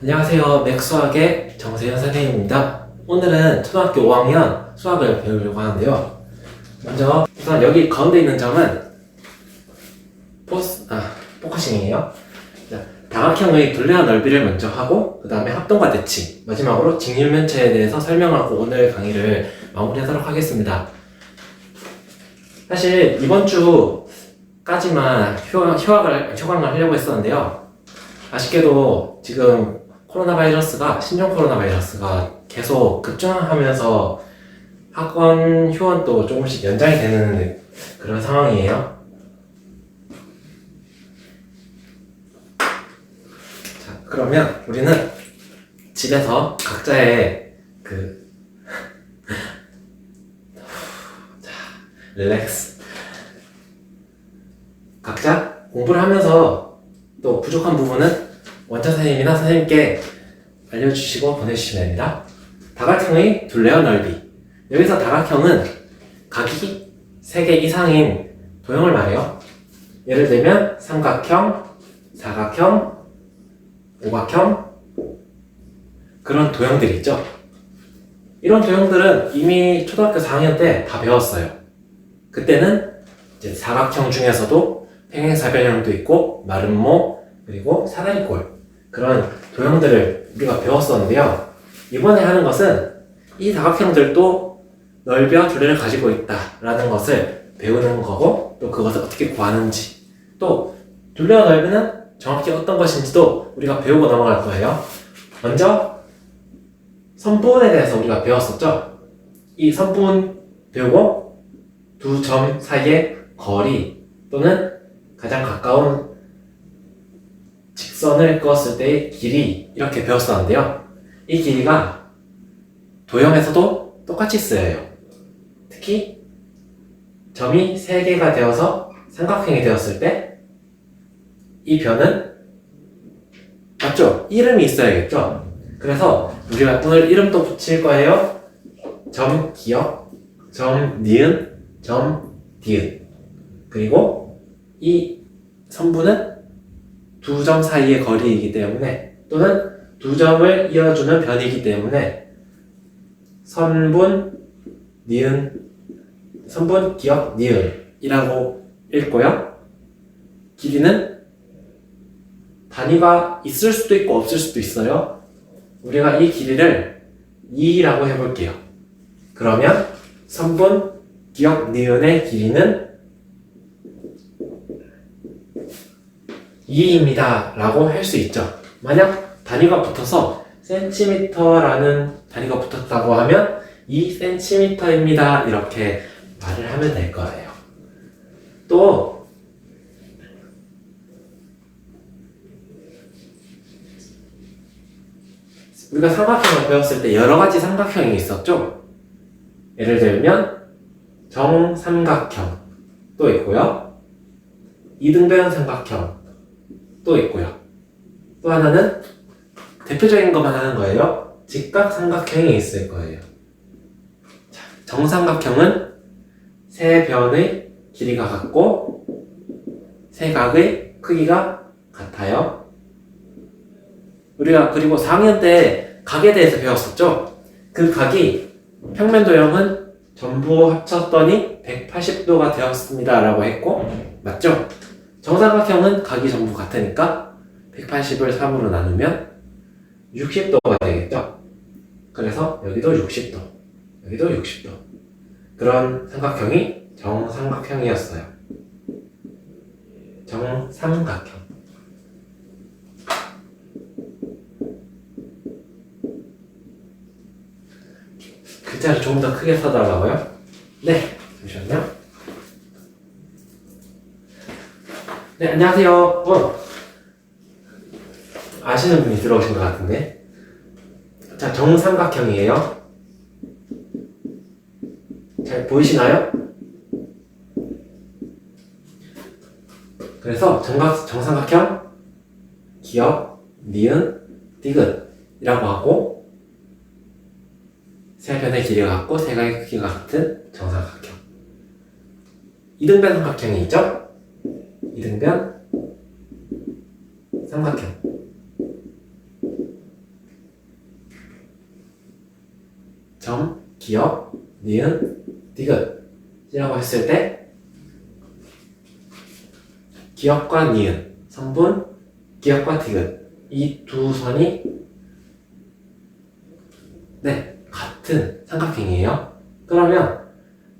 안녕하세요. 맥수학의 정세현 선생님입니다. 오늘은 초등학교 5학년 수학을 배우려고 하는데요. 먼저 우선 여기 가운데 있는 점은 포커싱이에요. 다각형의 둘레와 넓이를 먼저 하고 그 다음에 합동과 대칭, 마지막으로 직육면체에 대해서 설명하고 오늘 강의를 마무리하도록 하겠습니다. 사실 이번 주까지만 휴강을 하려고 했었는데요. 아쉽게도 지금 신종 코로나 바이러스가 계속 급증하면서 학원 휴원도 조금씩 연장이 되는 그런 상황이에요. 자, 그러면 우리는 집에서 각자의 릴렉스. 각자 공부를 하면서 또 부족한 부분은 원장 선생님이나 선생님께 알려주시고 보내주시면 됩니다. 다각형의 둘레와 넓이. 여기서 다각형은 각이 3개 이상인 도형을 말해요. 예를 들면 삼각형, 사각형, 오각형, 그런 도형들이 있죠. 이런 도형들은 이미 초등학교 4학년 때 다 배웠어요. 그때는 이제 사각형 중에서도 평행사변형도 있고 마름모, 그리고 사다리꼴, 그런 도형들을 우리가 배웠었는데요. 이번에 하는 것은 이 다각형들도 넓이와 둘레를 가지고 있다라는 것을 배우는 거고, 또 그것을 어떻게 구하는지, 또 둘레와 넓이는 정확히 어떤 것인지도 우리가 배우고 넘어갈 거예요. 먼저 선분에 대해서 우리가 배웠었죠. 이 선분 배우고 두 점 사이의 거리 또는 가장 가까운 직선을 그었을 때의 길이, 이렇게 배웠었는데요. 이 길이가 도형에서도 똑같이 쓰여요. 특히 점이 3개가 되어서 삼각형이 되었을 때 이 변은 맞죠? 이름이 있어야겠죠? 그래서 우리가 오늘 이름도 붙일 거예요. 점 기역, 점 니은, 점 디귿. 그리고 이 선분은 두 점 사이의 거리이기 때문에, 또는 두 점을 이어주는 변이기 때문에 선분, 기역, 니은이라고 읽고요. 길이는 단위가 있을 수도 있고 없을 수도 있어요. 우리가 이 길이를 2라고 해볼게요. 그러면 선분, 기역, 니은의 길이는 2입니다 라고 할 수 있죠. 만약 단위가 붙어서 센티미터라는 단위가 붙었다고 하면 2cm입니다 이렇게 말을 하면 될 거예요. 또 우리가 삼각형을 배웠을 때 여러 가지 삼각형이 있었죠. 예를 들면 정삼각형 또 있고요. 이등변 삼각형 또 있고요. 또 하나는 대표적인 것만 하는 거예요. 직각삼각형이 있을 거예요. 자, 정삼각형은 세 변의 길이가 같고 세 각의 크기가 같아요. 우리가 그리고 4학년 때 각에 대해서 배웠었죠. 그 각이 평면 도형은 전부 합쳤더니 180도가 되었습니다 라고 했고, 맞죠? 정삼각형은 각이 전부 같으니까 180을 3으로 나누면 60도가 되겠죠? 그래서 여기도 60도, 여기도 60도. 그런 삼각형이 정삼각형이었어요. 정삼각형. 글자를 조금 더 크게 써달라고요? 네, 잠시만요. 네, 안녕하세요. 아시는 분이 들어오신 것 같은데. 자, 정삼각형이에요. 잘 보이시나요? 그래서 정삼각형, 기역, 니은, 디귿이라고 하고, 세 변의 길이가 같고 세 각의 크기가 같은 정삼각형. 이등변 삼각형이 있죠? 이등변 삼각형. 기역, 니은, 디귿이라고 했을 때 기역과 니은, 선분, 기역과 디귿 이 두 선이 같은 삼각형이에요. 그러면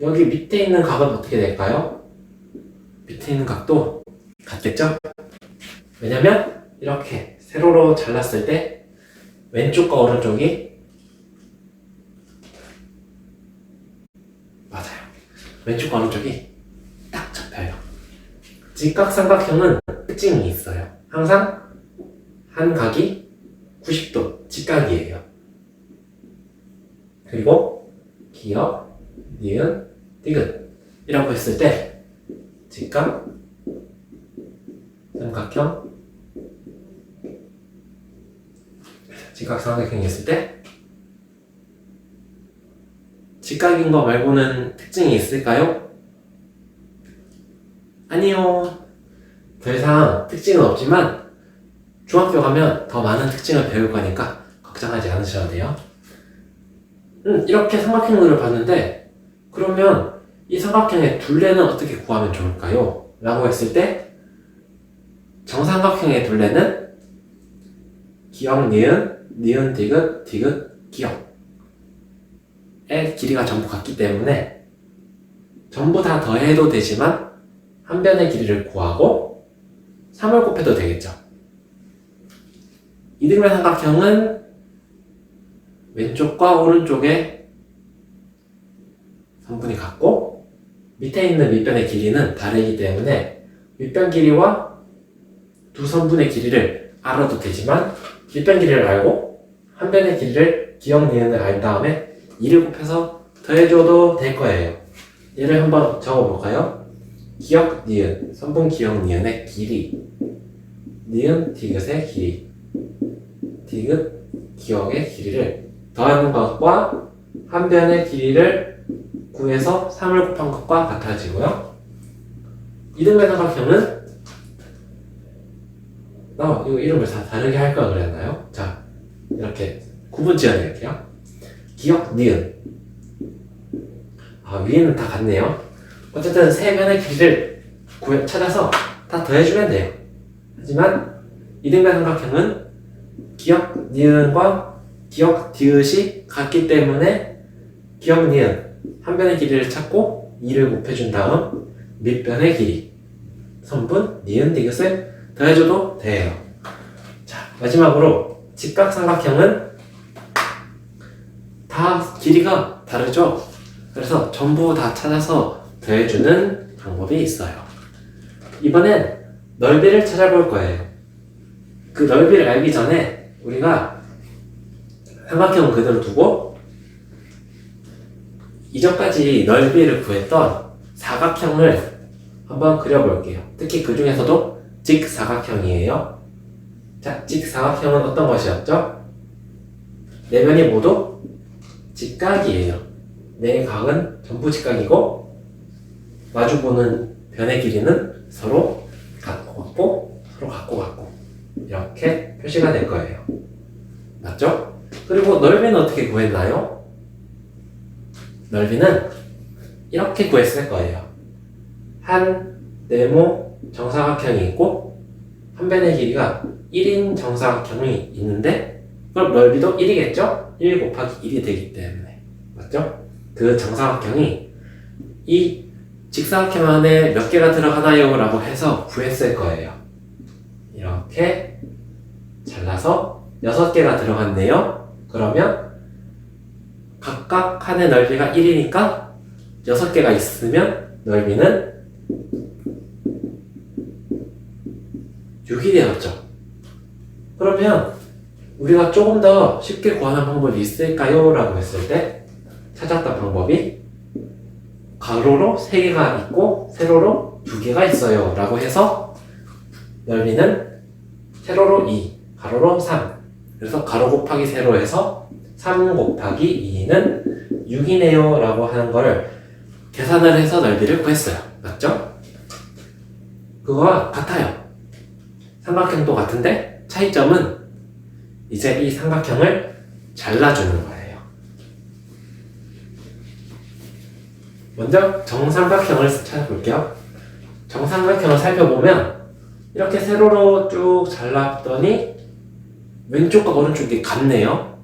여기 밑에 있는 각은 어떻게 될까요? 밑에 있는 각도 같겠죠? 왜냐면 이렇게 세로로 잘랐을 때 왼쪽과 오른쪽이 맞아요. 왼쪽과 오른쪽이 딱 잡혀요. 직각삼각형은 특징이 있어요. 항상 한 각이 90도 직각이에요. 그리고 기역, 니은, 디귿 이라고 했을 때 직각 삼각형이 있을 때 직각인 거 말고는 특징이 있을까요? 아니요. 더 이상 특징은 없지만 중학교 가면 더 많은 특징을 배울 거니까 걱정하지 않으셔도 돼요. 이렇게 삼각형들을 봤는데 그러면 이 삼각형의 둘레는 어떻게 구하면 좋을까요? 라고 했을 때 정삼각형의 둘레는 기역, 니은, 니은, 디귿, 디귿, 기역의 길이가 전부 같기 때문에 전부 다 더해도 되지만 한 변의 길이를 구하고 3을 곱해도 되겠죠. 이등변 삼각형은 왼쪽과 오른쪽의 선분이 같고 밑에 있는 밑변의 길이는 다르기 때문에 밑변 길이와 두 선분의 길이를 알아도 되지만 밑변 길이를 알고 한 변의 길이를 기역, 니은을 알 다음에 2를 곱해서 더해줘도 될 거예요. 얘를 한번 적어볼까요? 기역, 니은, 선분 기역, 니은의 길이, 니은, 디귿의 길이, 디귿, 기역의 길이를 더하는 것과 한 변의 길이를 구해서 3을 곱한 것과 같아지고요. 이등변 삼각형은 이거 이름을 다 다르게 할 걸 그랬나요? 자, 이렇게 구분 지어낼게요. 기역, 니은. 위에는 다 같네요. 어쨌든 세 변의 길이를 찾아서 다 더해주면 돼요. 하지만 이등변 삼각형은 기역, 니은과 기역, 디귿이 같기 때문에 기역, 니은 한 변의 길이를 찾고 2를 곱해준 다음 밑변의 길이, 선분, 니은, 디귿을 더해줘도 돼요. 자, 마지막으로 직각삼각형은 다 길이가 다르죠? 그래서 전부 다 찾아서 더해주는 방법이 있어요. 이번엔 넓이를 찾아볼 거예요. 그 넓이를 알기 전에 우리가 삼각형은 그대로 두고 이전까지 넓이를 구했던 사각형을 한번 그려볼게요. 특히 그 중에서도 직사각형이에요. 자, 직사각형은 어떤 것이었죠? 네 변이 모두 직각이에요. 네 각은 전부 직각이고 마주보는 변의 길이는 서로 같고 서로 같고 이렇게 표시가 될 거예요. 맞죠? 그리고 넓이는 어떻게 구했나요? 넓이는 이렇게 구했을 거예요. 한 네모 정사각형이 있고 한 변의 길이가 1인 정사각형이 있는데 그럼 넓이도 1이겠죠? 1 곱하기 1이 되기 때문에. 맞죠? 그 정사각형이 이 직사각형 안에 몇 개가 들어가나요? 라고 해서 구했을 거예요. 이렇게 잘라서 6개가 들어갔네요. 그러면 각각 칸의 넓이가 1이니까 6개가 있으면 넓이는 6이 되었죠. 그러면 우리가 조금 더 쉽게 구하는 방법이 있을까요? 라고 했을 때 찾았던 방법이 가로로 3개가 있고 세로로 2개가 있어요 라고 해서 넓이는 세로로 2, 가로로 3. 그래서 가로 곱하기 세로 해서 3 곱하기 2는 6이네요 라고 하는 거를 계산을 해서 넓이를 구했어요. 맞죠? 그거와 같아요. 삼각형도 같은데 차이점은 이제 이 삼각형을 잘라주는 거예요. 먼저 정삼각형을 찾아볼게요. 정삼각형을 살펴보면 이렇게 세로로 쭉 잘랐더니 왼쪽과 오른쪽이 같네요.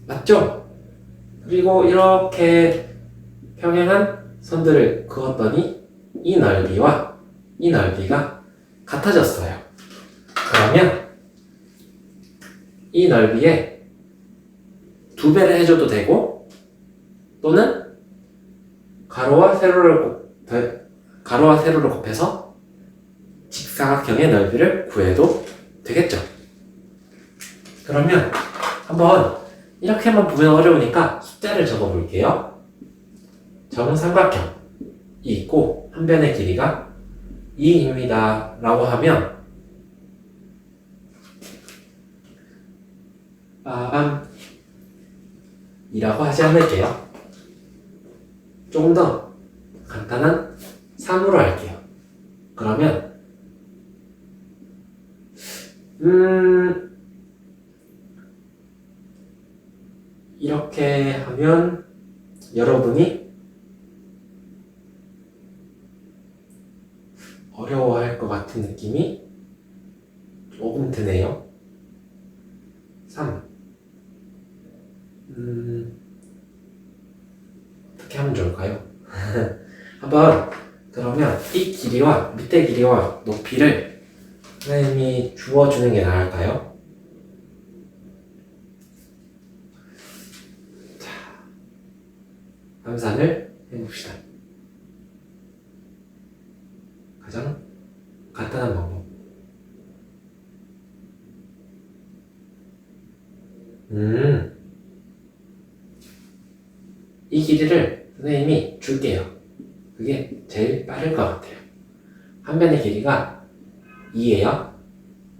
맞죠? 그리고 이렇게 평행한 선들을 그었더니 이 넓이와 이 넓이가 같아졌어요. 그러면 이 넓이에 2배를 해줘도 되고 또는 가로와 세로를 곱해서 직사각형의 넓이를 구해도 되겠죠. 그러면 한번 이렇게만 보면 어려우니까 숫자를 적어 볼게요. 정삼각형이 있고 한 변의 길이가 2입니다 라고 하면 이라고 하지 않을게요. 조금 더 간단한 3으로 할게요. 그러면 이렇게 하면 여러분이 어려워할 것 같은 느낌이 조금 드네요. 3 어떻게 하면 좋을까요? 한번 그러면 이 길이와 밑에 길이와 높이를 선생님이 주어주는 게 나을까요? 자, 함산을 해봅시다. 가장 간단한 방법. 이 길이를 선생님이 줄게요. 그게 제일 빠를 것 같아요. 한 변의 길이가 2예요.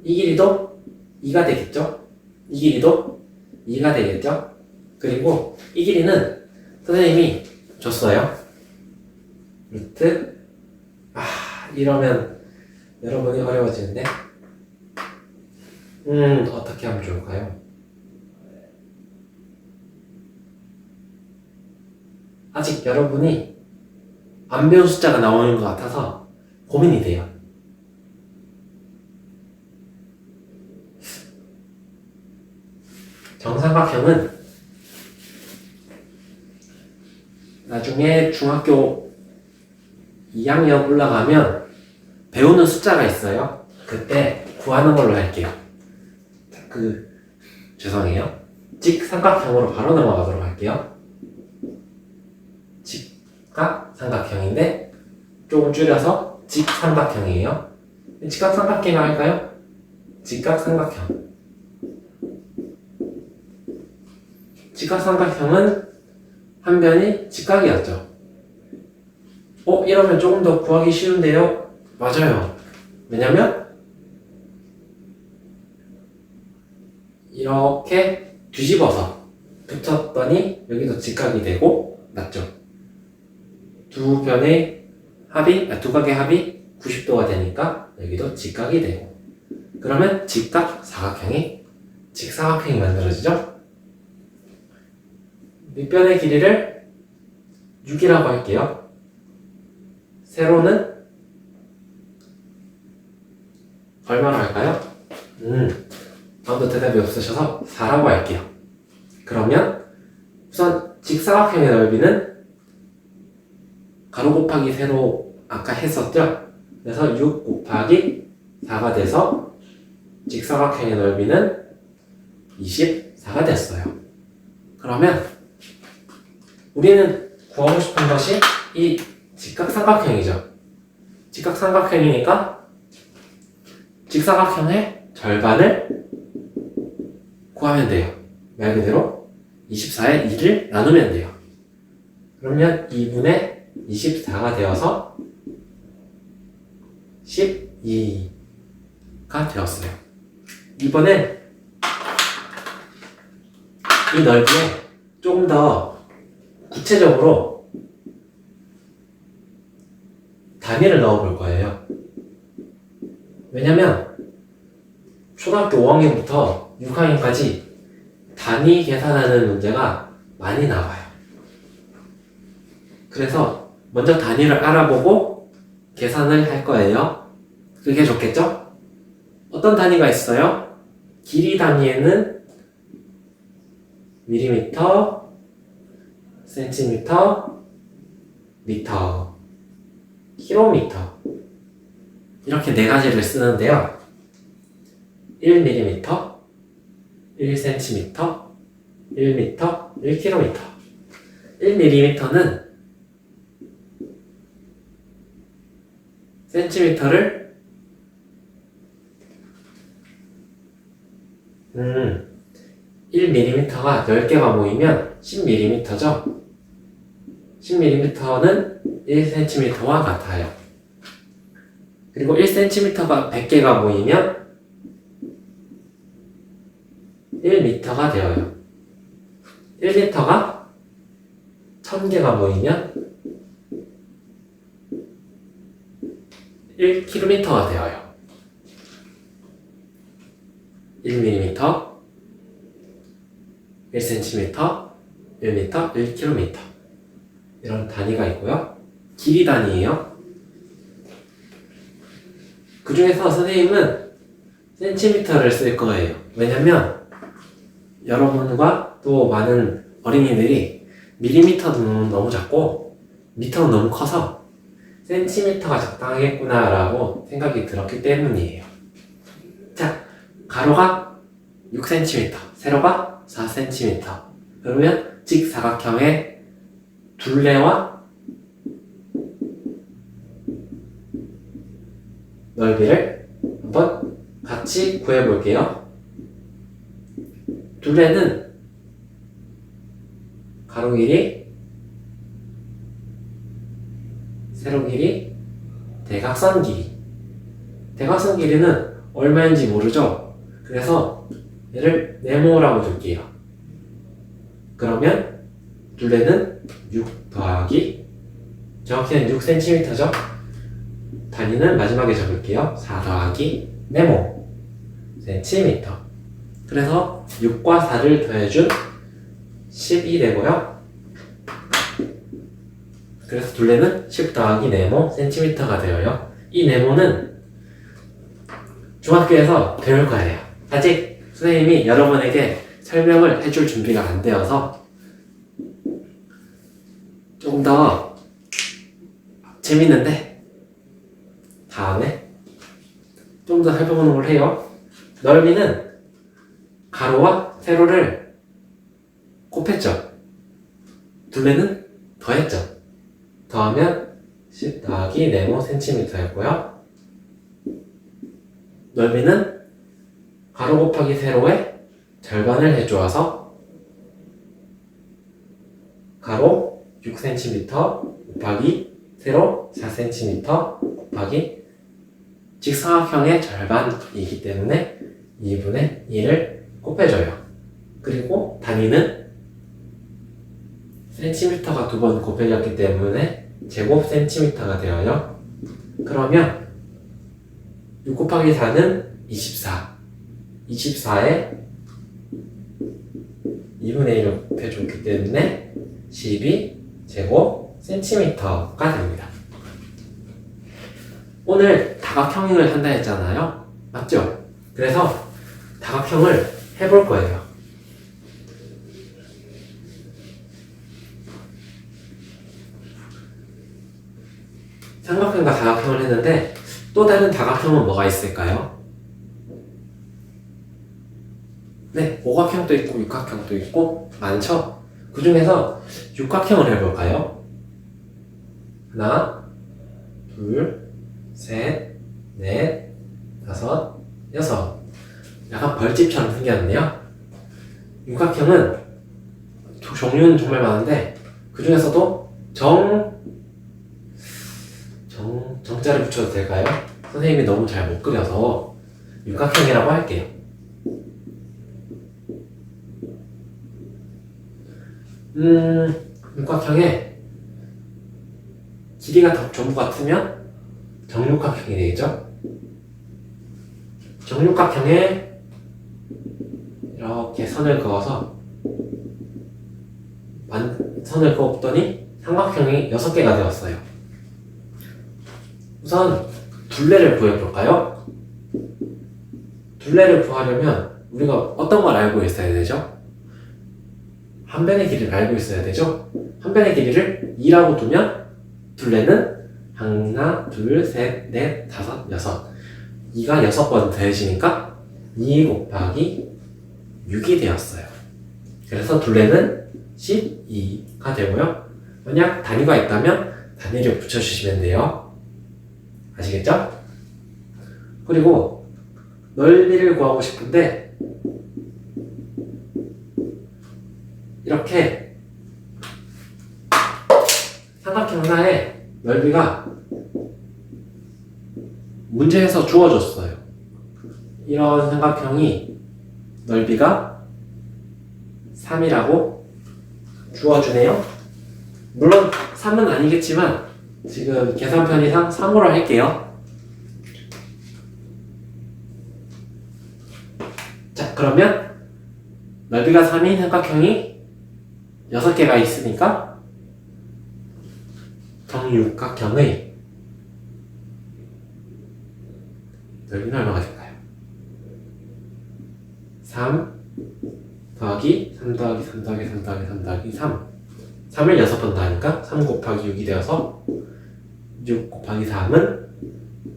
이 길이도 2가 되겠죠? 이 길이도 2가 되겠죠? 그리고 이 길이는 선생님이 줬어요. 루트 이러면 여러분이 어려워지는데 어떻게 하면 좋을까요? 아직 여러분이 안 배운 숫자가 나오는 것 같아서 고민이 돼요. 정삼각형은 나중에 중학교 2학년 올라가면 배우는 숫자가 있어요. 그때 구하는 걸로 할게요. 죄송해요. 직삼각형으로 바로 넘어가도록 할게요. 직각삼각형인데 조금 줄여서 직삼각형이에요. 직각삼각형이 할까요? 직각삼각형. 직각삼각형은 한 변이 직각이었죠. 이러면 조금 더 구하기 쉬운데요? 맞아요. 왜냐면 이렇게 뒤집어서 붙였더니 여기도 직각이 되고 맞죠? 두 변의 합이, 두 각의 합이 90도가 되니까 여기도 직각이 되고 그러면 직각사각형이 만들어지죠? 밑변의 길이를 6이라고 할게요. 세로는 얼마로 할까요? 아무도 대답이 없으셔서 4라고 할게요. 그러면 우선 직사각형의 넓이는 가로 곱하기 세로 아까 했었죠? 그래서 6 곱하기 4가 돼서 직사각형의 넓이는 24가 됐어요. 그러면 우리는 구하고 싶은 것이 이 직각삼각형이죠. 직각삼각형이니까 직사각형의 절반을 구하면 돼요. 말 그대로 24에 2를 나누면 돼요. 그러면 2분의 24가 되어서 12가 되었어요. 이번엔 이 넓이에 조금 더 구체적으로 단위를 넣어볼 거예요. 왜냐면 초등학교 5학년부터 6학년까지 단위 계산하는 문제가 많이 나와요. 그래서 먼저 단위를 알아보고 계산을 할 거예요. 그게 좋겠죠? 어떤 단위가 있어요? 길이 단위에는 밀리미터, 센티미터, 미터, 킬로미터 이렇게 네 가지를 쓰는데요. 1mm, 1cm, 1m, 1km. 1mm는 센티미터를 1mm가 10개가 모이면 10mm죠. 10mm는 1cm와 같아요. 그리고 1cm가 100개가 모이면 1m가 되어요. 1m가 1000개가 모이면 1km가 되어요. 1mm, 1cm, 1m, 1km 이런 단위가 있고요. 길이 단위예요. 그 중에서 선생님은 센티미터를 쓸 거예요. 왜냐면 여러분과 또 많은 어린이들이 밀리미터는 너무 작고 미터는 너무 커서 센티미터가 적당하겠구나 라고 생각이 들었기 때문이에요. 자, 가로가 6cm, 세로가 4cm. 그러면 직사각형의 둘레와 넓이를 한번 같이 구해볼게요. 둘레는 가로 길이, 세로 길이, 대각선 길이. 대각선 길이는 얼마인지 모르죠? 그래서 얘를 네모라고 둘게요. 그러면 둘레는 6 더하기 정확히는 6cm죠? 단위는 마지막에 적을게요. 4 더하기 네모 센티미터. 그래서 6과 4를 더해준 10이 되고요. 그래서 둘레는 10 더하기 네모 센티미터가 되어요. 이 네모는 중학교에서 배울 거예요. 아직 선생님이 여러분에게 설명을 해줄 준비가 안 되어서 조금 더 재밌는데 다음에 좀 더 살펴보는 걸 해요. 넓이는 가로와 세로를 곱했죠. 둘레는 더했죠. 더하면 10 더하기 네모 센티미터였고요. 넓이는 가로 곱하기 세로의 절반을 해주어서 가로 6cm 곱하기 세로 4cm 곱하기 직사각형의 절반이기 때문에 2분의 1을 곱해줘요. 그리고 단위는 센티미터가 두 번 곱해졌기 때문에 제곱 센티미터가 되어요. 그러면 6 곱하기 4는 24. 24에 2분의 1을 곱해줬기 때문에 12 제곱 센티미터가 됩니다. 오늘 다각형을 한다 했잖아요. 맞죠? 그래서 다각형을 해볼 거예요. 삼각형과 다각형을 했는데 또 다른 다각형은 뭐가 있을까요? 네, 오각형도 있고 육각형도 있고 많죠? 그 중에서 육각형을 해볼까요? 하나, 둘, 셋, 넷, 다섯, 여섯. 약간 벌집처럼 생겼네요. 육각형은 종류는 정말 많은데 그 중에서도 정자를 붙여도 될까요? 선생님이 너무 잘 못 그려서 육각형이라고 할게요. 육각형의 길이가 전부 같으면 정육각형이 되겠죠? 정육각형에 이렇게 선을 그어서 선을 그었더니 삼각형이 6개가 되었어요. 우선 둘레를 구해볼까요? 둘레를 구하려면 우리가 어떤 걸 알고 있어야 되죠? 한 변의 길이를 알고 있어야 되죠? 한 변의 길이를 2라고 두면 둘레는 하나, 둘, 셋, 넷, 다섯, 여섯. 2가 6번 더해지니까 2 곱하기 6이 되었어요. 그래서 둘레는 12가 되고요. 만약 단위가 있다면 단위를 붙여주시면 돼요. 아시겠죠? 그리고 넓이를 구하고 싶은데 이렇게 삼각형 하나의 넓이가 문제에서 주어졌어요. 이런 삼각형이 넓이가 3이라고 주어주네요. 물론 3은 아니겠지만 지금 계산 편의상 3으로 할게요. 자, 그러면 넓이가 3인 삼각형이 6개가 있으니까 정육각형의 넓이는 얼마가 될까요? 3 더하기 3 더하기 3 더하기 3 더하기 3 더하기 3 3을 6번 더하니까 3 곱하기 6이 되어서 6 곱하기 3은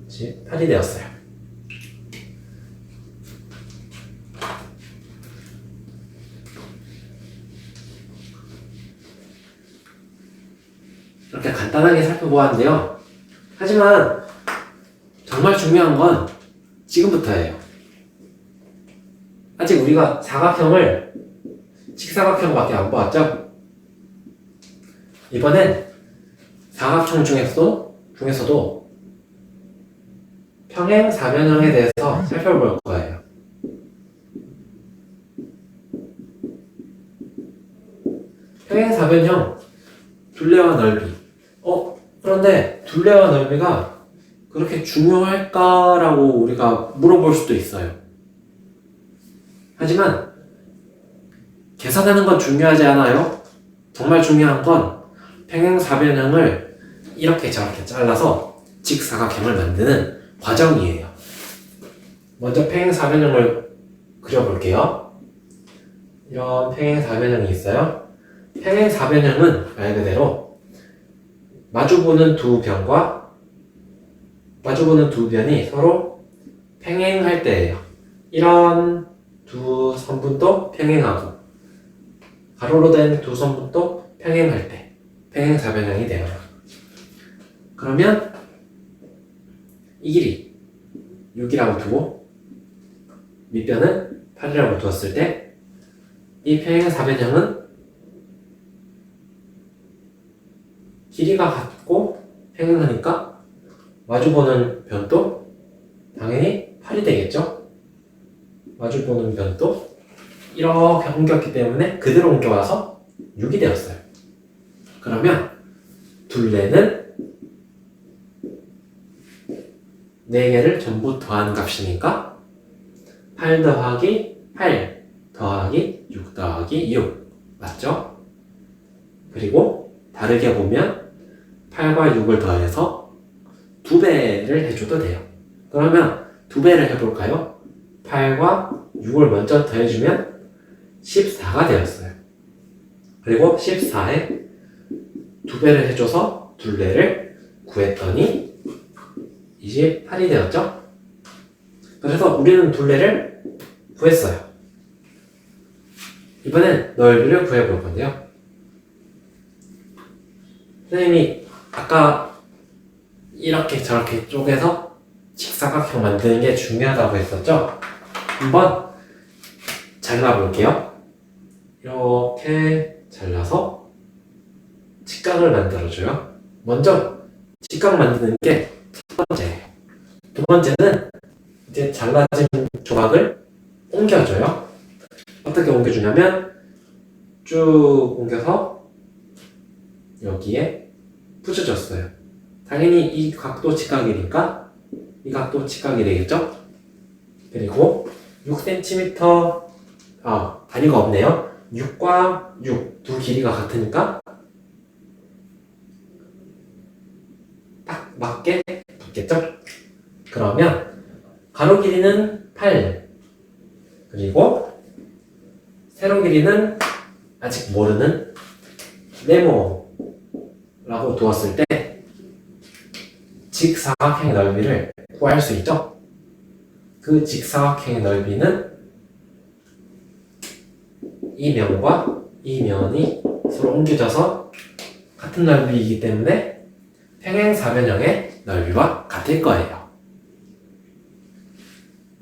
18이 되었어요. 이렇게 간단하게 살펴보았는데요. 하지만 정말 중요한 건 지금부터예요. 아직 우리가 사각형을 직사각형밖에 안 보았죠? 이번엔 사각형 중에서도 평행사변형에 대해서 살펴볼 거예요. 평행사변형 둘레와 넓이. 그런데 둘레와 넓이가 그렇게 중요할까라고 우리가 물어볼 수도 있어요. 하지만 계산하는 건 중요하지 않아요. 정말 중요한 건 평행사변형을 이렇게 저렇게 잘라서 직사각형을 만드는 과정이에요. 먼저 평행사변형을 그려볼게요. 이런 평행사변형이 있어요. 평행사변형은 말 그대로 마주보는 두 변이 서로 평행할 때예요. 이런 두 선분도 평행하고 가로로 된 두 선분도 평행할 때 평행사변형이 돼요. 그러면 이 길이 6이라고 두고 밑변은 8이라고 두었을 때 이 평행사변형은 길이가 같고 평행하니까 마주보는 변도 당연히 8이 되겠죠? 마주보는 변도 이렇게 옮겼기 때문에 그대로 옮겨와서 6이 되었어요. 그러면 둘레는 4개를 전부 더한 값이니까 8 더하기 8 더하기 6 더하기 6 맞죠? 그리고 다르게 보면 8과 6을 더해서 2배를 해줘도 돼요. 그러면 2배를 해볼까요? 8과 6을 먼저 더해주면 14가 되었어요. 그리고 14에 2배를 해줘서 둘레를 구했더니 28이 되었죠? 그래서 우리는 둘레를 구했어요. 이번엔 넓이를 구해볼 건데요. 선생님이 아까 이렇게 저렇게 쪼개서 직사각형 만드는 게 중요하다고 했었죠? 한번 잘라볼게요. 이렇게 잘라서 직각을 만들어줘요. 먼저 직각 만드는 게 첫 번째예요. 두 번째는 이제 잘라진 조각을 옮겨줘요. 어떻게 옮겨주냐면 쭉 옮겨서 여기에 붙여줬어요. 당연히 이 각도 직각이니까 이 각도 직각이 되겠죠? 그리고 6cm 단위가 없네요. 6과 6 두 길이가 같으니까 맞게 붙겠죠? 그러면 가로 길이는 8, 그리고 세로 길이는 아직 모르는 네모라고 두었을 때 직사각형의 넓이를 구할 수 있죠? 그 직사각형의 넓이는 이 면과 이 면이 서로 옮겨져서 같은 넓이이기 때문에 평행사변형의 넓이와 같을 거예요.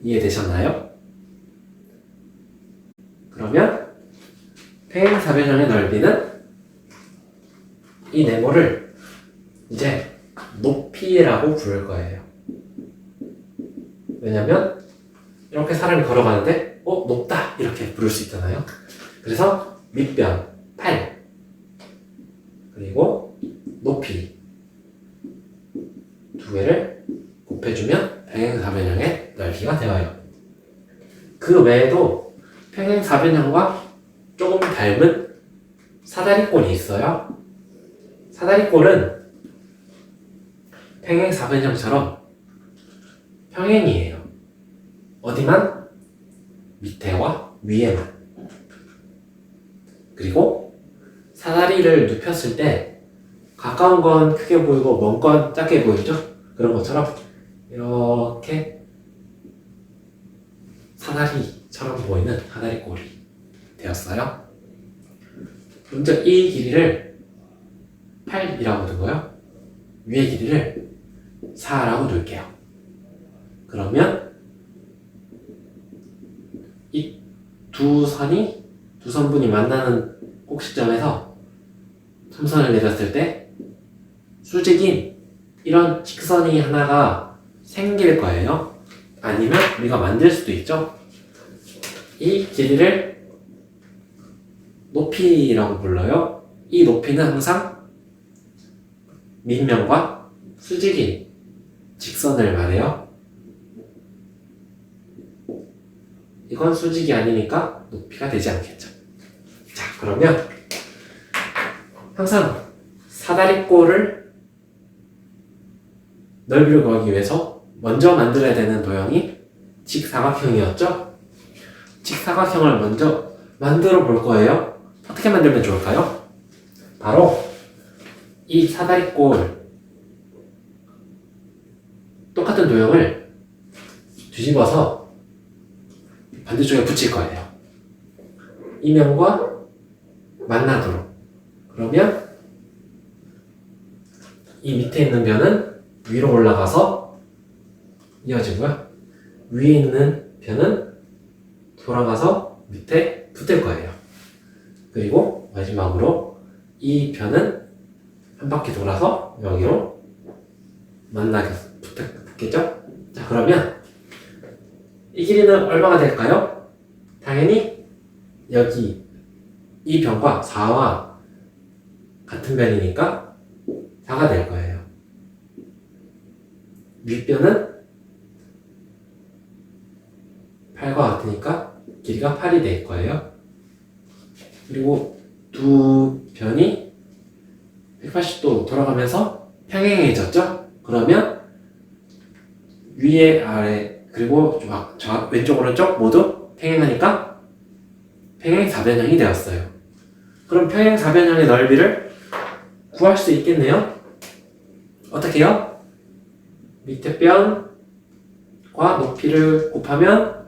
이해되셨나요? 그러면 평행사변형의 넓이는 이 네모를 이제 높이라고 부를 거예요. 왜냐면 이렇게 사람이 걸어가는데 높다 이렇게 부를 수 있잖아요. 그래서 밑변 8 그리고 높이 두 개를 곱해주면 평행사변형의 넓이가 되어요. 그 외에도 평행사변형과 조금 닮은 사다리꼴이 있어요. 사다리꼴은 평행사변형처럼 평행이에요. 어디만? 밑에와 위에만. 그리고 사다리를 눕혔을 때 가까운 건 크게 보이고 먼 건 작게 보이죠? 그런 것처럼 이렇게 사다리처럼 보이는 사다리꼴이 되었어요. 먼저 이 길이를 8이라고 두고요. 위의 길이를 4라고 둘게요. 그러면 이 두 선분이 만나는 꼭지점에서 삼선을 내렸을 때 수직인 이런 직선이 하나가 생길 거예요. 아니면 우리가 만들 수도 있죠. 이 길이를 높이라고 불러요. 이 높이는 항상 밑면과 수직인 직선을 말해요. 이건 수직이 아니니까 높이가 되지 않겠죠. 자, 그러면 항상 사다리꼴을 넓이를 구하기 위해서 먼저 만들어야 되는 도형이 직사각형이었죠? 직사각형을 먼저 만들어 볼 거예요. 어떻게 만들면 좋을까요? 바로 이 사다리꼴 똑같은 도형을 뒤집어서 반대쪽에 붙일 거예요. 이 면과 만나도록. 그러면 이 밑에 있는 변은 위로 올라가서 이어지고요. 위에 있는 변은 돌아가서 밑에 붙을 거예요. 그리고 마지막으로 이 변은 한 바퀴 돌아서 여기로 붙겠죠? 자, 그러면 이 길이는 얼마가 될까요? 당연히 여기 이 변과 4와 같은 변이니까 4가 될 거예요. 윗변은 8과 같으니까 길이가 8이 될 거예요. 그리고 두 변이 180도 돌아가면서 평행해졌죠? 그러면 위에 아래 그리고 왼쪽 오른쪽 모두 평행하니까 평행사변형이 되었어요. 그럼 평행사변형의 넓이를 구할 수 있겠네요. 어떻게 해요? 밑에 변과 높이를 곱하면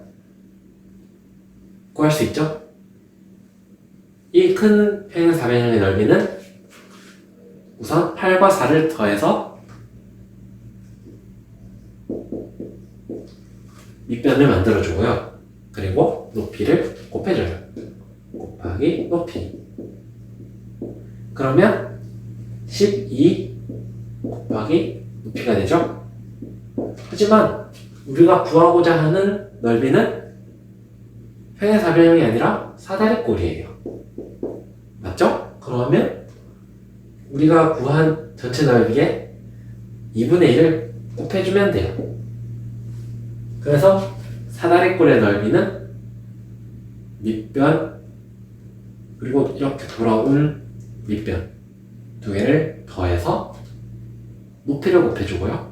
구할 수 있죠? 이 큰 평행사변형의 넓이는 우선 8과 4를 더해서 밑변을 만들어주고요. 그리고 높이를 곱해줘요. 곱하기 높이. 그러면 12 곱하기 높이가 되죠? 하지만 우리가 구하고자 하는 넓이는 평행사변형이 아니라 사다리꼴이에요. 맞죠? 그러면 우리가 구한 전체 넓이에 2분의 1을 곱해주면 돼요. 그래서 사다리꼴의 넓이는 밑변 그리고 이렇게 돌아온 밑변 두 개를 더해서 높이를 곱해주고요.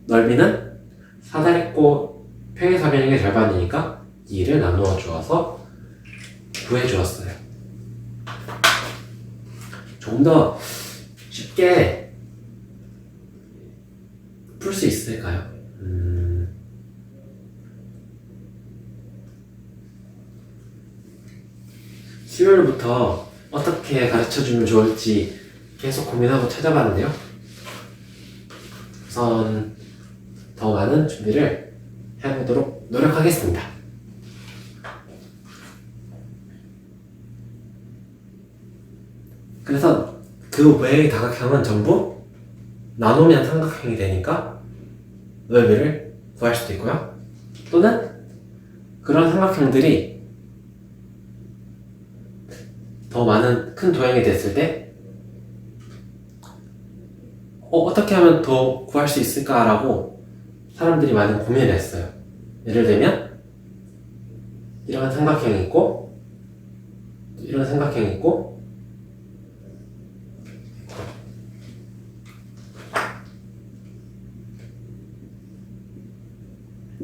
넓이는 사다리꼴 평행사변형의 절반이니까 2를 나누어 주어서 구해 주었어요. 조금 더 쉽게 풀 수 있을까요? 수요일부터 어떻게 가르쳐주면 좋을지 계속 고민하고 찾아봤는데요. 우선 더 많은 준비를 해보도록 노력하겠습니다. 그래서 그 외의 다각형은 전부 나누면 삼각형이 되니까 넓이를 구할 수도 있고요. 또는 그런 삼각형들이 더 많은 큰 도형이 됐을 때 어떻게 하면 더 구할 수 있을까라고 사람들이 많은 고민을 했어요. 예를 들면 이런 삼각형이 있고 이런 삼각형이 있고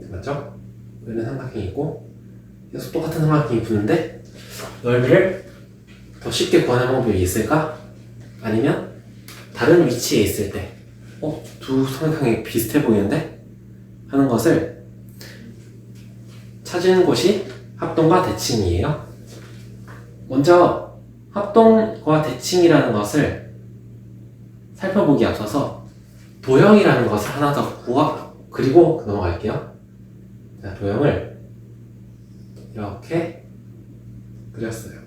맞죠? 이런 삼각형이 있고 계속 똑같은 삼각형이 붙는데 넓이를 더 쉽게 구하는 방법이 있을까? 아니면 다른 위치에 있을 때 두 삼각형이 비슷해 보이는데? 하는 것을 찾은 곳이 합동과 대칭이에요. 먼저 합동과 대칭이라는 것을 살펴보기 앞서서 도형이라는 것을 하나 더 그리고 넘어갈게요. 자, 도형을 이렇게 그렸어요.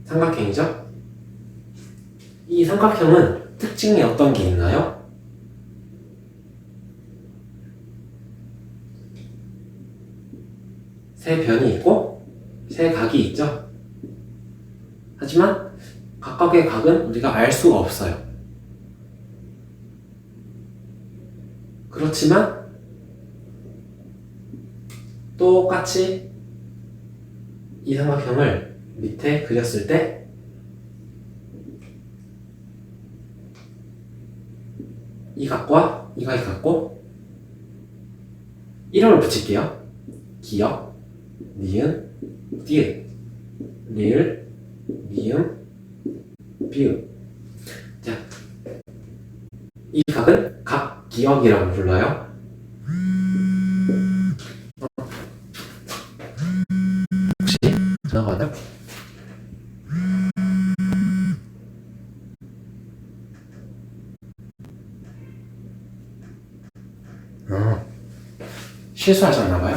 삼각형이죠? 이 삼각형은 특징이 어떤 게 있나요? 세 변이 있고 세 각이 있죠? 하지만 각각의 각은 우리가 알 수가 없어요. 그렇지만 똑같이 이 삼각형을 밑에 그렸을 때 이 각과 이 각이 같고 이름을 붙일게요. 기역, 니은, 디귿, 리을, 미음, 비읍. 자, 이 각은 각기역이라고 불러요. 혹시 전화가 왔나요? 실수하셨나봐요.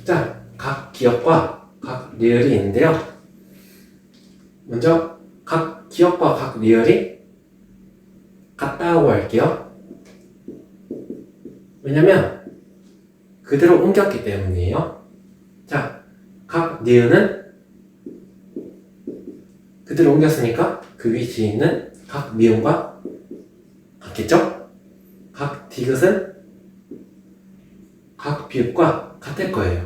자, 각 기역과 각 리을이 있는데요. 먼저 각 기역과 각 리을이 같다고 할게요. 왜냐면 그대로 옮겼기 때문이에요. 자, 각 니은은 그대로 옮겼으니까 그 위치에 있는 각 미음과 같겠죠? 각 디귿은 각 비읍과 같을 거예요.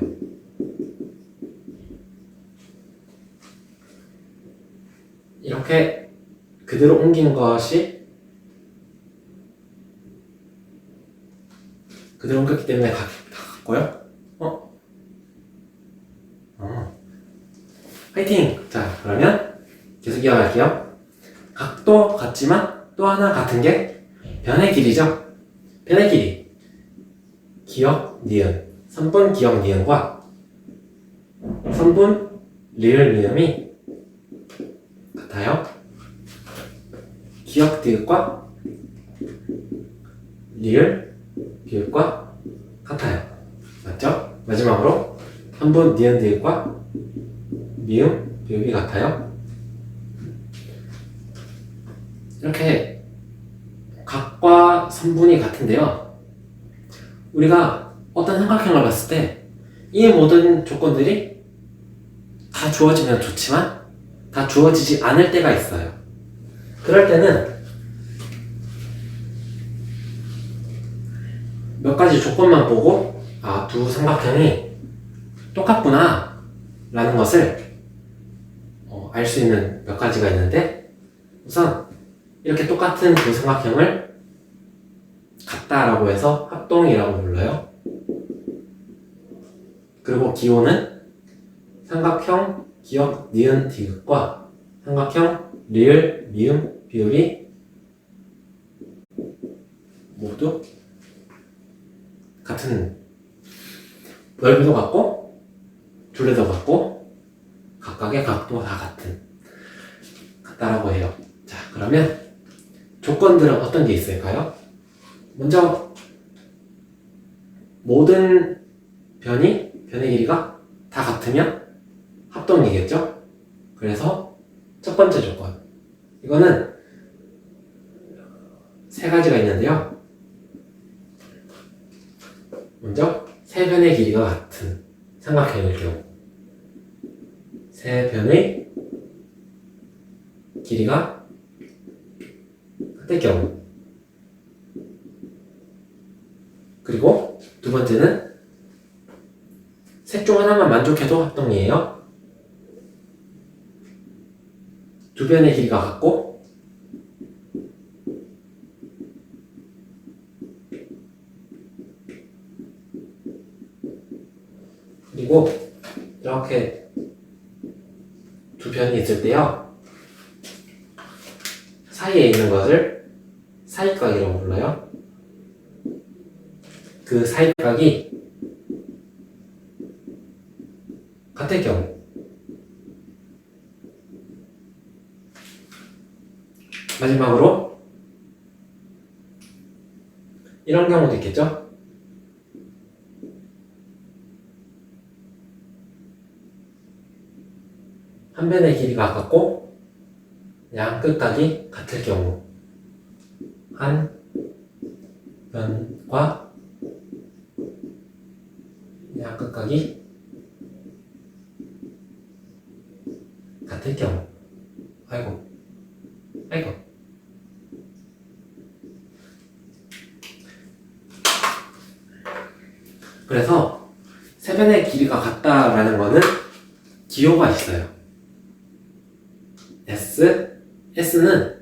이렇게 그대로 옮긴 것이 그대로 옮겼기 때문에 다 같고요. 화이팅! 자, 그러면 계속 이어갈게요. 각도 같지만 또 하나 같은 게 변의 길이죠. 변의 길이 기역, 니은, 선분 기역, 니은과 선분 리을, 미음이 같아요. 기역, 디귿과 리을, 비읍과 같아요. 맞죠? 마지막으로 선분 니은, 디귿과 미음, 비읍이 같아요. 이렇게 각과 선분이 같은데요. 우리가 어떤 삼각형을 봤을 때 이 모든 조건들이 다 주어지면 좋지만 다 주어지지 않을 때가 있어요. 그럴 때는 몇 가지 조건만 보고 두 삼각형이 똑같구나 라는 것을 알 수 있는 몇 가지가 있는데, 우선 이렇게 똑같은 두 삼각형을 같다라고 해서 합동이라고 불러요. 그리고 기호는 삼각형 기역 니은 디귿과 삼각형 리을 미음 비읍이 모두 같은, 넓이도 같고 둘레도 같고 각각의 각도 다 같다라고 해요. 자, 그러면 조건들은 어떤 게 있을까요? 먼저 모든 변의 길이가 다 같으면 합동이겠죠? 그래서 첫 번째 조건, 이거는 세 가지가 있는데요. 먼저 세 변의 길이가 같은 삼각형일 경우, 세 변의 길이가 같을 경우, 그리고 두 번째는 셋 중 하나만 만족해도 합동이에요. 두 변의 길이가 같고 그리고 이렇게 두 변이 있을 때요, 사이에 있는 것을 사이각이라고 불러요. 그 사이각이 같을 경우, 마지막으로 이런 경우도 있겠죠? 한 변의 길이가 같고 양 끝각이 같을 경우, 한 변과 양 끝각이 같을 경우, 아이고 그래서 세 변의 길이가 같다라는 거는 기호가 있어요. S는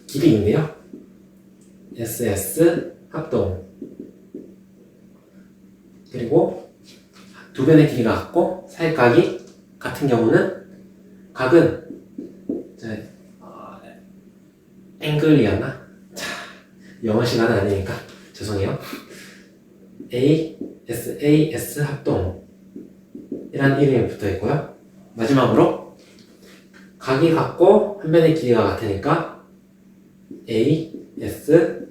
길이인데요. SS 합동. 그리고 두 변의 길이가 같고 사이각이 같은 경우는, 각은 앵글이었나? 자, 영어 시간은 아니니까 죄송해요. AS 합동 이란 이름이 붙어 있고요. 마지막으로 각이 같고 한 변의 길이가 같으니까 ASA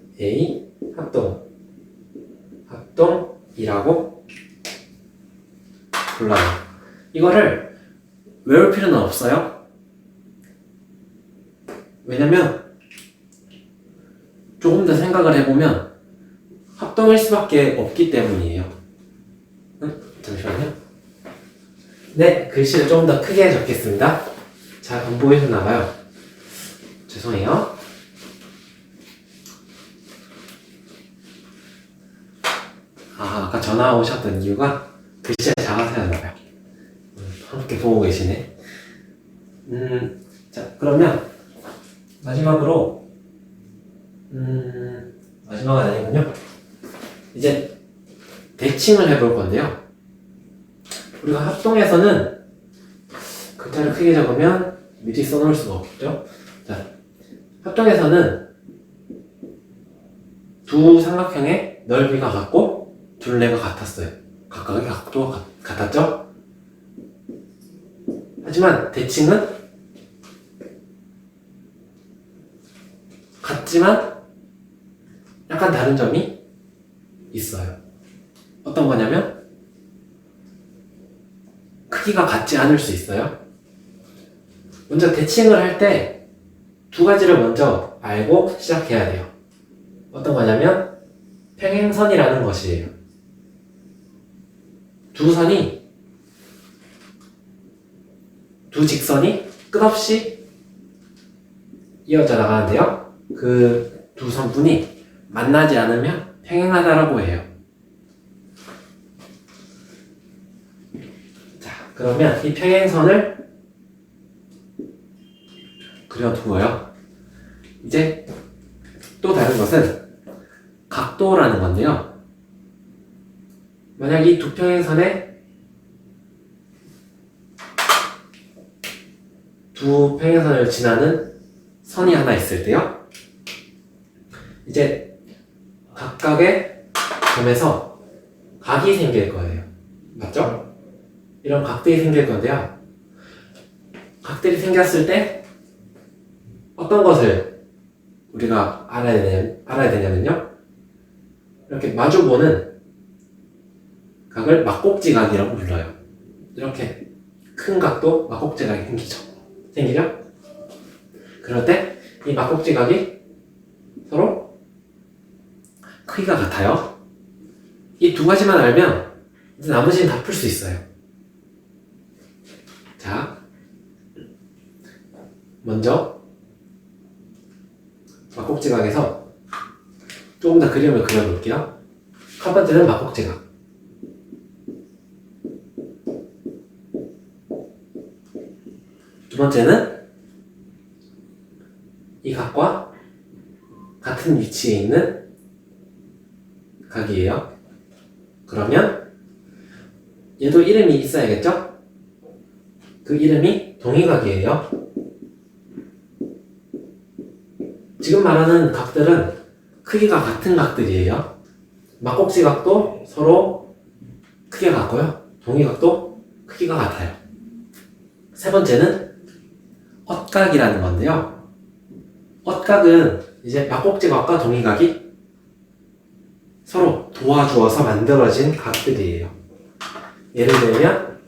합동이라고 불러요. 이거를 외울 필요는 없어요. 왜냐면 조금 더 생각을 해보면 합동일 수밖에 없기 때문이에요. 잠시만요. 네, 글씨를 조금 더 크게 적겠습니다. 잘 안 보이셨나봐요. 죄송해요. 아까 전화 오셨던 이유가 글씨가 작아서였나봐요. 함께 보고 계시네. 자, 그러면 마지막으로 마지막은 아니군요. 이제 대칭을 해볼 건데요. 우리가 합동에서는 글자를 크게 적으면 미리 써놓을 수가 없죠. 자, 합동에서는 두 삼각형의 넓이가 같고 둘레가 같았어요. 각각의 각도가 같았죠? 하지만 대칭은 같지만 약간 다른 점이 있어요. 어떤 거냐면 크기가 같지 않을 수 있어요. 먼저 대칭을 할 때 두 가지를 먼저 알고 시작해야 돼요. 어떤 거냐면 평행선이라는 것이에요. 두 직선이 끝없이 이어져 나가는데요. 그 두 선분이 만나지 않으면 평행하다라고 해요. 자, 그러면 이 평행선을 그려두고요. 이제 또 다른 것은 각도라는 건데요. 만약 이 두 평행선에 두 평행선을 지나는 선이 하나 있을 때요. 이제 각각의 점에서 각이 생길 거예요. 맞죠? 이런 각들이 생길 건데요. 각들이 생겼을 때 어떤 것을 우리가 알아야 되냐면요. 이렇게 마주보는 각을 막곡지각이라고 불러요. 이렇게 큰 각도 막곡지각이 생기죠? 그럴 때 이 막곡지각이 서로 크기가 같아요. 이 두 가지만 알면 이제 나머지는 다 풀 수 있어요. 자, 먼저 막곡지각에서 조금 더 그림을 그려볼게요. 첫 번째는 막곡지각. 두 번째는 이 각과 같은 위치에 있는 각이에요. 그러면 얘도 이름이 있어야겠죠? 그 이름이 동의각이에요. 지금 말하는 각들은 크기가 같은 각들이에요. 막곡지각도 서로 크기가 같고요. 동의각도 크기가 같아요. 세 번째는 엇각이라는 건데요. 엇각은 이제 막곡지각과 동의각이 서로 도와주어서 만들어진 각들이에요. 예를 들면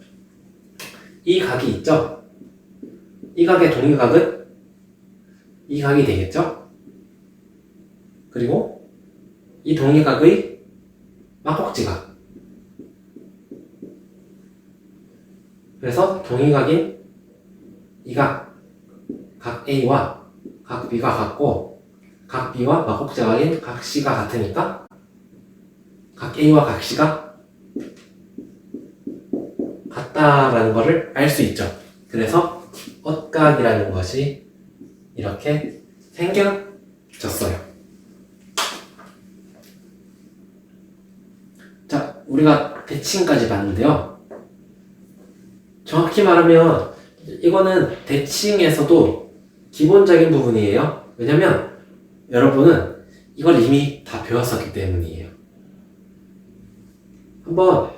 이 각이 있죠? 이 각의 동의각은 이 각이 되겠죠? 그리고 이 동의각의 막곡지각. 그래서 동의각인 이 각, 각 A와 각 B가 같고 각 B와 막곡지각인 각 C가 같으니까 각 A와 각 C가 같다라는 것을 알 수 있죠. 그래서 엇각이라는 것이 이렇게 생겨졌어요. 자, 우리가 대칭까지 봤는데요. 정확히 말하면 이거는 대칭에서도 기본적인 부분이에요. 왜냐면 여러분은 이걸 이미 다 배웠었기 때문이에요. 한번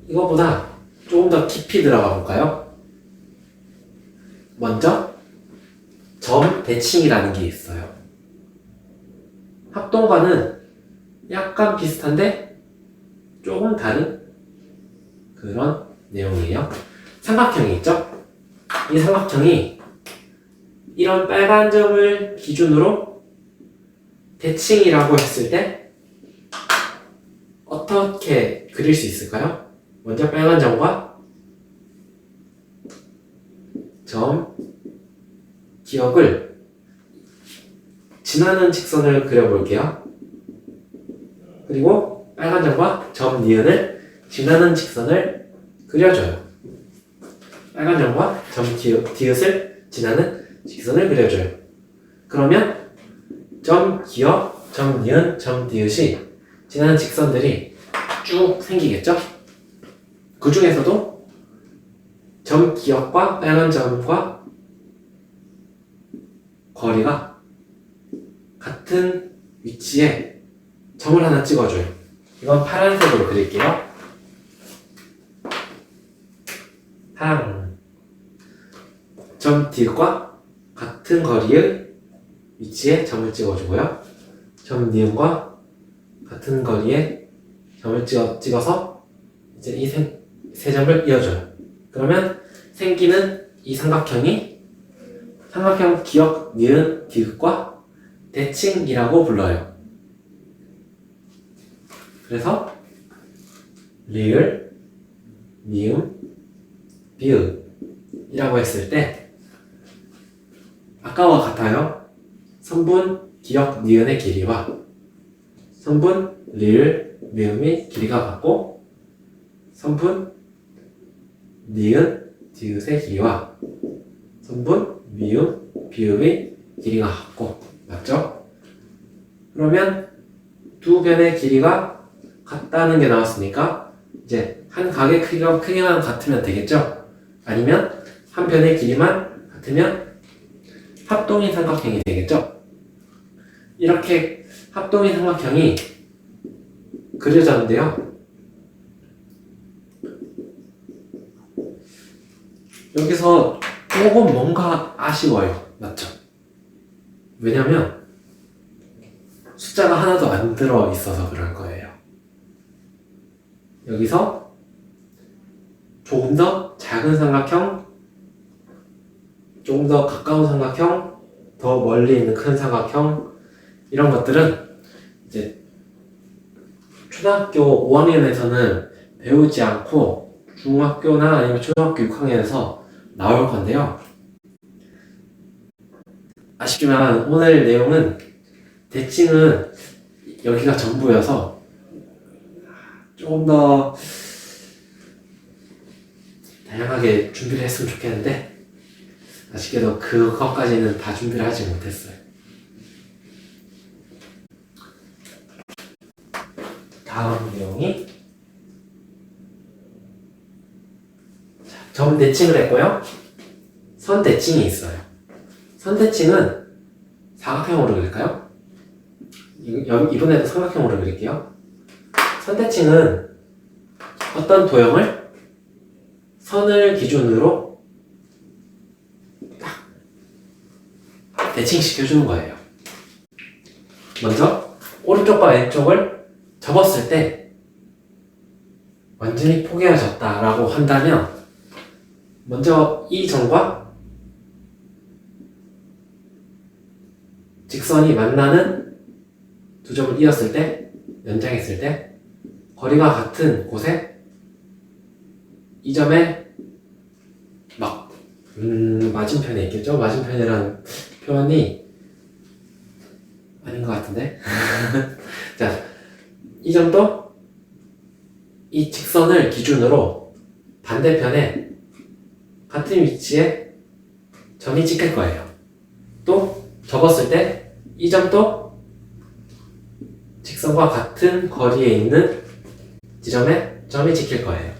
이거보다 조금 더 깊이 들어가 볼까요? 먼저 점 대칭이라는 게 있어요. 합동과는 약간 비슷한데 조금 다른 그런 내용이에요. 삼각형이 있죠? 이 삼각형이 이런 빨간 점을 기준으로 대칭이라고 했을 때 어떻게 그릴 수 있을까요? 먼저 빨간 점과 점 기역을 지나는 직선을 그려볼게요. 그리고 빨간 점과 점 니은을 지나는 직선을 그려줘요. 빨간 점과 점 디귿을 지나는 직선을 그려줘요. 그러면 점 기역, 점 니은, 점 디귿이 지나는 직선들이 쭉 생기겠죠? 그 중에서도 점 기역과 빨간 점과 거리가 같은 위치에 점을 하나 찍어줘요. 이건 파란색으로 그릴게요. 파란 점 디귿과 같은 거리의 위치에 점을 찍어주고요. 점 니은과 같은 거리에 점을 찍어서 이제 이 세 점을 이어줘요. 그러면 생기는 이 삼각형이 삼각형 기역, 니은, 디귿과 대칭이라고 불러요. 그래서 리을, 미음, 비읍이라고 했을 때 아까와 같아요. 선분 기역, 니은의 길이와 선분 리을, 미음의 길이가 같고 선분 니은, 디귿의 길이와 선분, 미음, 비읍의 길이가 같고, 맞죠? 그러면 두 변의 길이가 같다는 게 나왔으니까 이제 한 각의 크기만 같으면 되겠죠? 아니면 한 변의 길이만 같으면 합동인 삼각형이 되겠죠? 이렇게 합동인 삼각형이 그려졌는데요. 여기서 조금 뭔가 아쉬워요. 맞죠? 왜냐면 숫자가 하나도 안 들어있어서 그럴 거예요. 여기서 조금 더 작은 삼각형, 조금 더 가까운 삼각형, 더 멀리 있는 큰 삼각형, 이런 것들은 이제 초등학교 5학년에서는 배우지 않고 중학교나 아니면 초등학교 6학년에서 나올 건데요. 아쉽지만 오늘 내용은 대칭은 여기가 전부여서 조금 더 다양하게 준비를 했으면 좋겠는데 아쉽게도 그것까지는 다 준비를 하지 못했어요. 다음 내용이 점 대칭을 했고요. 선 대칭이 있어요. 선 대칭은 사각형으로 그릴까요? 이번에도 삼각형으로 그릴게요. 선 대칭은 어떤 도형을 선을 기준으로 딱 대칭시켜주는 거예요. 먼저 오른쪽과 왼쪽을 접었을 때 완전히 포개어졌다라고 한다면 먼저 이 점과 직선이 만나는 두 점을 이었을 때, 연장했을 때 거리가 같은 곳에 이 점에 막 맞은편에 있겠죠? 맞은편이라는 표현이 아닌 것 같은데 자, 이 점도 이 직선을 기준으로 반대편에 같은 위치에 점이 찍힐 거예요. 또 접었을 때 이 점도 직선과 같은 거리에 있는 지점에 점이 찍힐 거예요.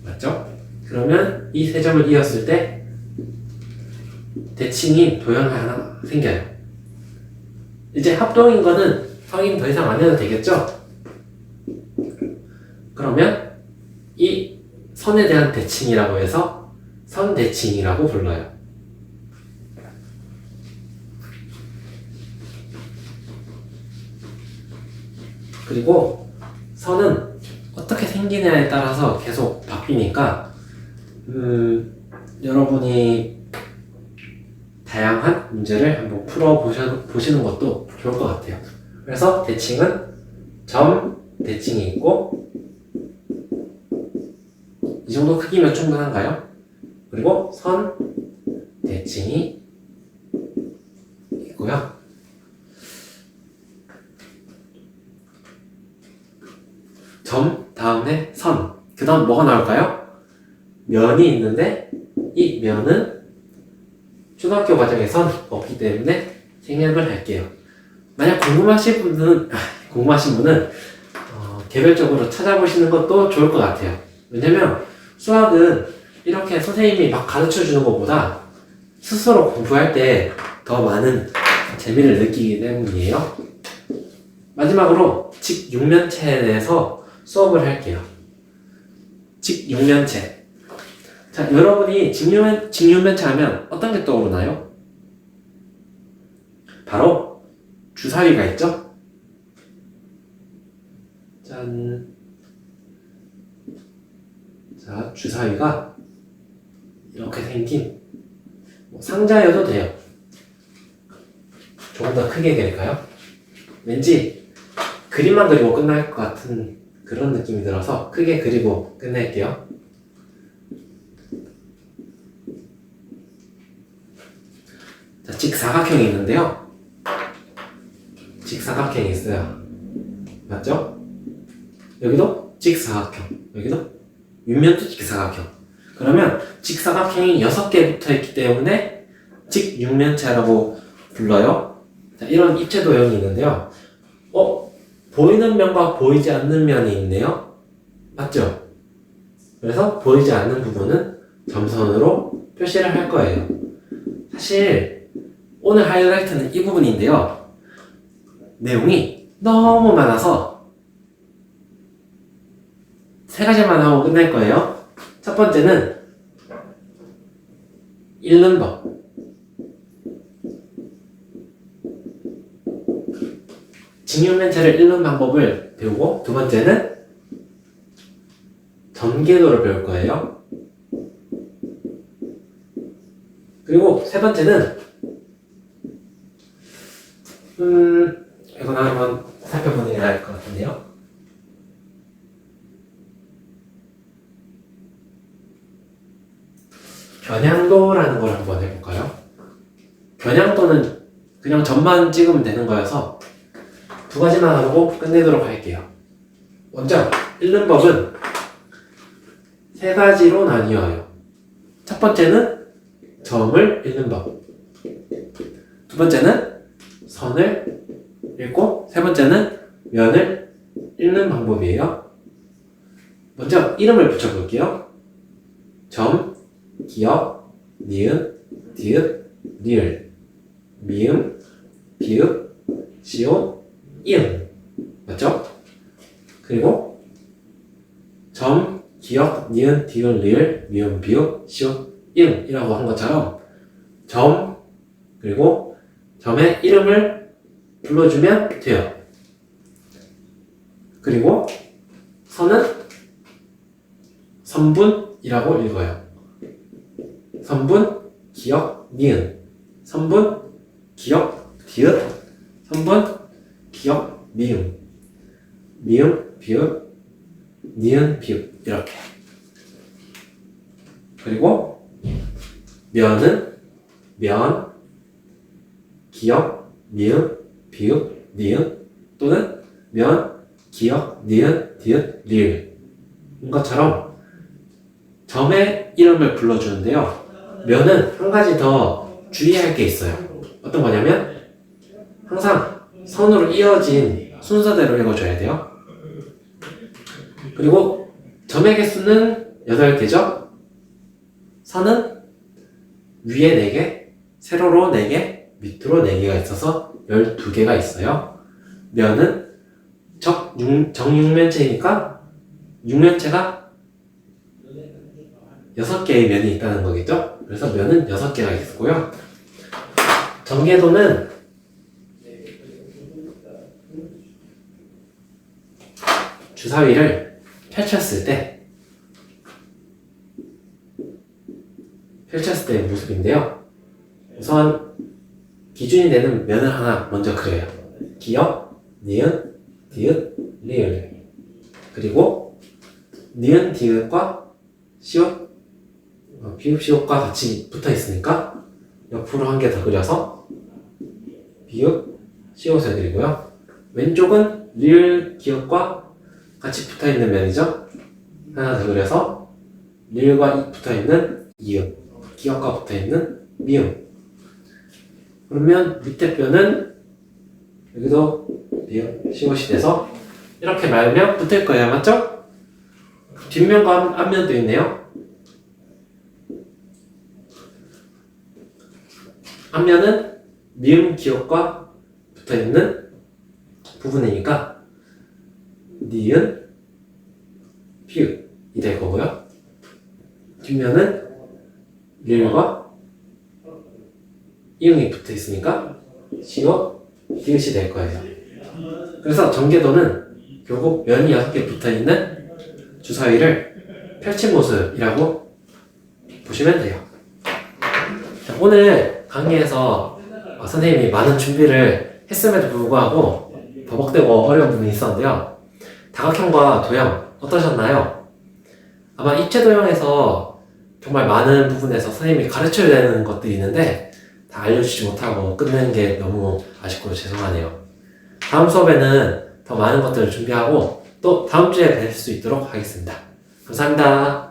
맞죠? 그러면 이 세 점을 이었을 때 대칭인 도형이 하나 생겨요. 이제 합동인 거는 확인 더 이상 안 해도 되겠죠? 그러면 이 선에 대한 대칭이라고 해서 선대칭이라고 불러요. 그리고 선은 어떻게 생기냐에 따라서 계속 바뀌니까 여러분이 다양한 문제를 한번 풀어보시는 것도 좋을 것 같아요. 그래서 대칭은 점 대칭이 있고 이 정도 크기면 충분한가요? 그리고 선 대칭이 있고요. 점 다음에 선, 그 다음 뭐가 나올까요? 면이 있는데 이 면은 초등학교 과정에선 없기 때문에 생략을 할게요. 만약 궁금하신 분은 개별적으로 찾아보시는 것도 좋을 것 같아요. 왜냐면 수학은 이렇게 선생님이 막 가르쳐 주는 것보다 스스로 공부할 때 더 많은 재미를 느끼기 때문이에요. 마지막으로 직육면체에 대해서 수업을 할게요. 직육면체. 자, 여러분이 직육면체 하면 어떤 게 떠오르나요? 바로 주사위가 있죠? 짠. 자, 주사위가 이렇게 생긴 상자여도 돼요. 조금 더 크게 그릴까요? 왠지 그림만 그리고 끝날 것 같은 그런 느낌이 들어서 크게 그리고 끝낼게요. 자, 직사각형이 있는데요. 직사각형이 있어요. 맞죠? 여기도 직사각형, 여기도 윗면도 직사각형. 그러면 직사각형이 6개 붙어 있기 때문에 직육면체라고 불러요. 자, 이런 입체 도형이 있는데요. 보이는 면과 보이지 않는 면이 있네요. 맞죠? 그래서 보이지 않는 부분은 점선으로 표시를 할 거예요. 사실 오늘 하이라이트는 이 부분인데요. 내용이 너무 많아서 세 가지만 하고 끝낼 거예요. 첫 번째는 읽는 법. 직육면체를 읽는 방법을 배우고, 두 번째는 전개도를 배울 거예요. 그리고 세 번째는 이거 한번 살펴보는 게 나을 것 같은데요. 겨냥도라는 걸 한번 해볼까요? 겨냥도는 그냥 점만 찍으면 되는 거여서 두 가지만 하고 끝내도록 할게요. 먼저 읽는 법은 세 가지로 나뉘어요. 첫 번째는 점을 읽는 법, 두 번째는 선을 읽고, 세 번째는 면을 읽는 방법이에요. 먼저 이름을 붙여볼게요. 점, 기역, 니은, 디귿, 리을, 미음, 비읍, 시옷, 이응. 맞죠? 그리고 점, 기역, 니은, 디귿, 리을, 미음, 비읍, 시옷, 이응 이라고 한 것처럼 점, 그리고 점의 이름을 불러주면 돼요. 그리고 선은 선분이라고 읽어요. 선분, 기역, 니은, 선분, 기역, 디귿, 선분, 기역, 미음, 미음, 비읍, 니은, 비읍 이렇게. 그리고 면은 면, 기역, 미음, 비읍, 니은, 또는 면, 기역, 니은, 디귿, 리을 인 것처럼 점의 이름을 불러주는데요. 면은 한 가지 더 주의할 게 있어요. 어떤 거냐면 항상 선으로 이어진 순서대로 읽어줘야 돼요. 그리고 점의 개수는 8개죠. 선은 위에 4개, 세로로 4개, 밑으로 4개가 있어서 12개가 있어요. 면은 정육면체이니까 육면체가 6개의 면이 있다는 거겠죠? 그래서 면은 6개가 있고요. 전개도는 주사위를 펼쳤을 때 때의 모습인데요. 우선 기준이 되는 면을 하나 먼저 그려요. 기역, 니은, 디귿, 리을. 그리고 니은, 디귿과 시옷, 비읍, 시옷과 같이 붙어 있으니까 옆으로 한 개 더 그려서 비읍, 시옷을 그리고요. 왼쪽은 리을, 기역과 같이 붙어 있는 면이죠. 하나 더 그려서 리을과 붙어 있는 이음, 기역과 붙어 있는 미음. 그러면 밑에 뼈는 여기도 비읍, 시옷이 돼서 이렇게 말면 붙을 거예요. 맞죠? 뒷면과 앞면도 있네요. 앞면은 미음, 기역과 붙어있는 부분이니까 니은, 피읍이 될 거고요. 뒷면은 리을과 이응이 붙어있으니까 시옷, 디귿이 될 거예요. 그래서 전개도는 결국 면이 6개 붙어있는 주사위를 펼친 모습이라고 보시면 돼요. 자, 오늘 강의에서 선생님이 많은 준비를 했음에도 불구하고 버벅대고 어려운 부분이 있었는데요. 다각형과 도형 어떠셨나요? 아마 입체 도형에서 정말 많은 부분에서 선생님이 가르쳐야 되는 것들이 있는데 다 알려주지 못하고 끝내는 게 너무 아쉽고 죄송하네요. 다음 수업에는 더 많은 것들을 준비하고 또 다음 주에 뵐 수 있도록 하겠습니다. 감사합니다.